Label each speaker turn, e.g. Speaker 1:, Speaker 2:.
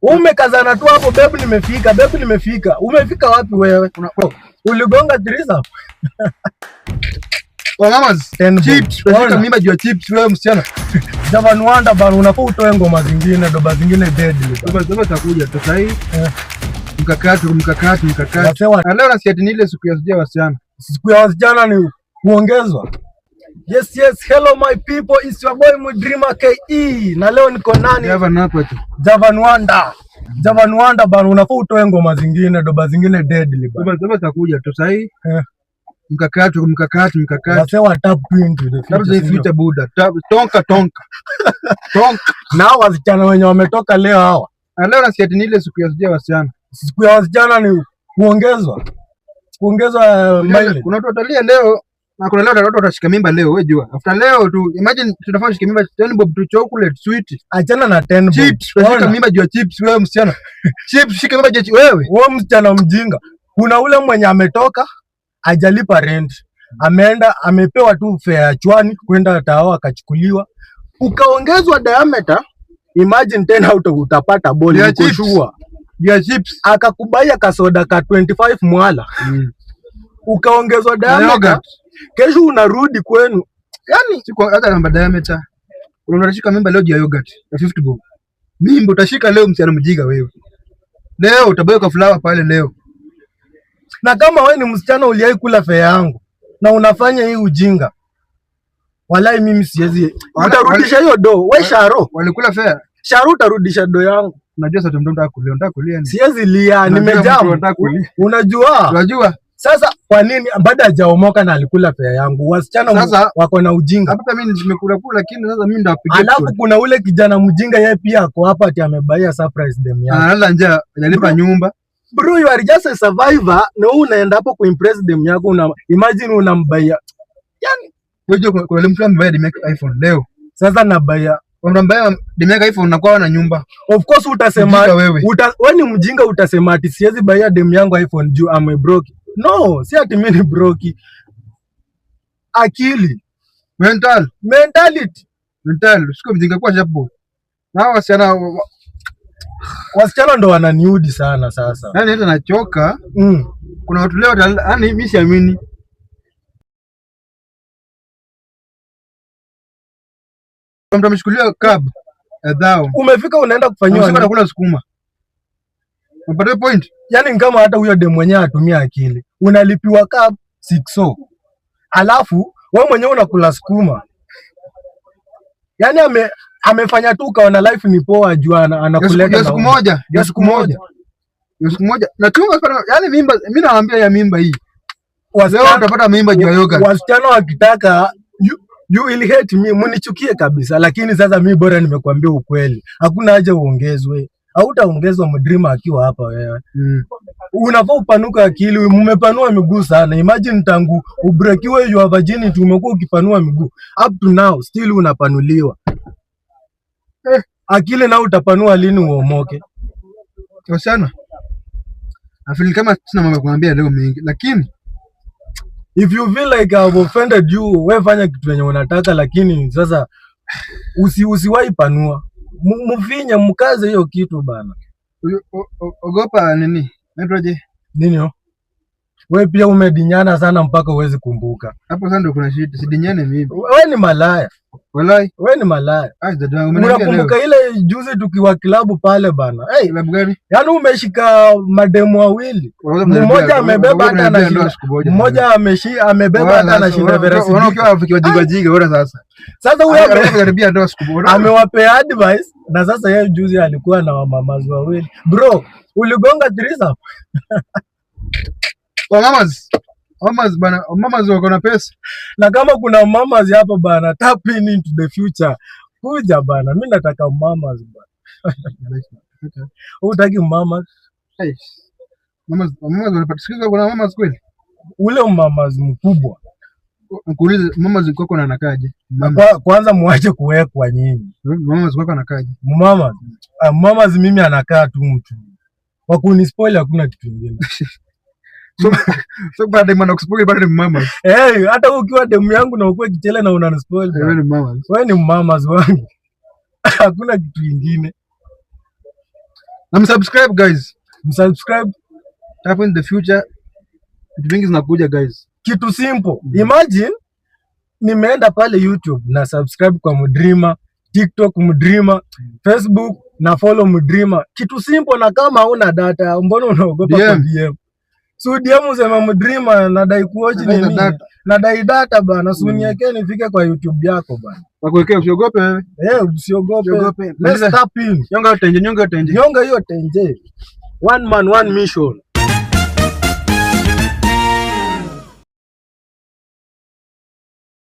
Speaker 1: Umekazana tu hapo, babe nimefika. Umefika wapi wewe? Uligonga threesome?
Speaker 2: Mamas, chips, unataka mimba juu ya chips wewe msichana.
Speaker 1: Javan Wanda bana, unafaa utoe ngoma zingine, doba zingine deadly.
Speaker 2: Doba takuja tu sasa hii. Mkakati. Leo nasikia ni ile siku ya wasichana.
Speaker 1: Siku ya wasichana ni kuongezwa. Yes, hello my people, it's your boy Mudreamer KE. Na leo niko nani? Javan Wanda bana, unafaa utoe ngoma zingine, doba zingine deadly bana.
Speaker 2: Doba takuja tu sasa hii. Mkakati.
Speaker 1: Wasewa tap into
Speaker 2: the future Buddha. Tonka.
Speaker 1: Na wasichana wenye wametoka leo hawa.
Speaker 2: Leo nasikia ni ile siku ya wasichana.
Speaker 1: Siku ya wasichana ni kuongezwa mileage.
Speaker 2: Kuna watu watalia leo na kuna leo watu watashika mimba leo, wewe jua. After leo tu imagine tunafanya shika mimba 10 bob to chocolate sweet.
Speaker 1: Achana na 10 bob.
Speaker 2: Chips, shika mimba juu ya chips wewe msichana. Chips shika mimba juu wewe.
Speaker 1: Wewe msichana mjinga. Kuna ule mwenye ametoka hajalipa rent. Ameenda amepewa tu fare ya chwani kwenda Tao akachukuliwa. Ukaongezwa diameter. Imagine tena utapata boli uko shua.
Speaker 2: Ya chips
Speaker 1: akakubaia kasoda ka 25 mwala. Ukaongezwa diameter. Kesho unarudi kwenu.
Speaker 2: Yani siku hata namba diameter. Unashika mimba leo ya yogurt ya 50 bob. Mimba utashika leo msichana mjinga wewe. Leo utaboeka flower pale leo.
Speaker 1: Na kama wewe ni msichana uliai kula fare yangu na unafanya hii ujinga, walai mimi siwezi. Utarudisha hiyo do. Wewe Sharo
Speaker 2: walikula fare.
Speaker 1: Sharo utarudisha do yangu.
Speaker 2: Unajua sasa mtoto unataka kulia.
Speaker 1: Siwezi lia, nimejaa. Unajua sasa kwa nini baada hajaomoka na alikula fare yangu? Wasichana wako na ujinga.
Speaker 2: Hapa mimi nimekula lakini sasa mimi ndo apigie.
Speaker 1: Alafu kuna ule kijana mjinga yeye pia ako hapa ati amebaia surprise dem yake.
Speaker 2: Analala njaa, hajalipa nyumba.
Speaker 1: Bro, you are just a survivor. Na unaenda hapo kuimpress dem yako, imagine unambaia. Yani
Speaker 2: wewe kuna mtu ambaye dem yake iPhone leo.
Speaker 1: Sasa nabaia.
Speaker 2: Unambaia dem yake iPhone na kwa na nyumba.
Speaker 1: Of course utasema wewe ni mjinga, utasema ati siwezi baia dem yangu iPhone juu ame broke. No, si ati mimi ni broke. Akili. Mentality.
Speaker 2: Siko mjinga kwa japo. Na
Speaker 1: wasichana ndo wananiudi sana sasa.
Speaker 2: Yani hata nachoka. Kuna watu leo yani mimi siamini. Mtu ameshukulia cab adhao.
Speaker 1: Umefika unaenda kufanywa
Speaker 2: unataka kula sukuma. Unapata point?
Speaker 1: Yani kama hata huyo dem mwenyewe atumia akili. Unalipiwa cab 600. Alafu wewe mwenyewe unakula sukuma. Yani amefanya tu kaona life ni poa juana anakuleta
Speaker 2: siku moja. Na tunga yani mimba mimi naambia ya mimba hii. Wazee utapata mimba juu ya yoga.
Speaker 1: Wasichana wakitaka you will hate me, munichukie kabisa, lakini sasa mimi bora nimekuambia ukweli. Hakuna haja uongezwe. Hautaongezwa Mudreamer akiwa hapa wewe. Unafaa upanuka akili, mmepanua miguu sana. Imagine tangu ubrekiwe your virginity umekuwa ukipanua miguu. Up to now still unapanuliwa. Akili na utapanua lini uomoke?
Speaker 2: Sana. Afili kama sina mambo kuambia leo mengi, lakini
Speaker 1: if you feel like I've offended you, wewe fanya kitu yenye unataka, lakini sasa usiwahi panua. Mfinya mkaze hiyo kitu bana.
Speaker 2: Ogopa nini? Metroje?
Speaker 1: Nini? Wewe pia umedinyana sana mpaka uwezi kumbuka.
Speaker 2: Hapo sasa ndio kuna shida. Sidinyane mimi.
Speaker 1: Wewe ni malaya.
Speaker 2: Wallahi.
Speaker 1: Wewe ni malaya. Unakumbuka ile juzi tukiwa klabu pale bana.
Speaker 2: Klabu gani?
Speaker 1: Yaani umeshika mademu wawili. Mmoja amebeba hata anashinda. Mmoja amebeba hata anashinda verasi.
Speaker 2: Wanaokuwa wakiwa jiga bora sasa.
Speaker 1: Sasa huyo
Speaker 2: amekaribia ndio siku bora.
Speaker 1: Amewapea advice na sasa yeye juzi alikuwa na mamazi wawili. Bro, uligonga threesome?
Speaker 2: Mamas bana, mamas wako na pesa.
Speaker 1: Na kama kuna mamas hapa bana, tap into the future. Kuja bana, mimi nataka mamas bana. Unataka mamas?
Speaker 2: Mamas wanapatikiza kuna mamas kweli?
Speaker 1: Ule mamas mkubwa.
Speaker 2: Nikuulize mamas wako na anakaje?
Speaker 1: Kwanza muache kuwekwa nyinyi.
Speaker 2: Mamas wako anakaje?
Speaker 1: Mamas mimi anakaa tu mtu. Kwa kunispoil hakuna kitu kingine.
Speaker 2: So baada ya kuspoil baada ya mamas.
Speaker 1: Hata ukiwa demu yangu na ukue kichele na unanispoil.
Speaker 2: Wewe ni mamas.
Speaker 1: Wewe ni mamas wangu. Hakuna kitu kingine.
Speaker 2: Na msubscribe guys.
Speaker 1: Msubscribe.
Speaker 2: Hapo in the future vitu vingi zinakuja guys.
Speaker 1: Kitu simple. Imagine nimeenda pale YouTube na subscribe kwa Mdreamer, TikTok Mdreamer, Facebook na follow Mdreamer. Kitu simple, na kama huna data mbona unaogopa kwa DM? So DM usema Mdreamer nadai kuwatch nini? Nadai data bana, suniwekee nifike kwa YouTube yako bana.
Speaker 2: Nakuwekea, usiogope wewe.
Speaker 1: Usiogope. Let's tap in.
Speaker 2: Nyonga tenje.
Speaker 1: Nyonga hiyo tenje. One man one mission.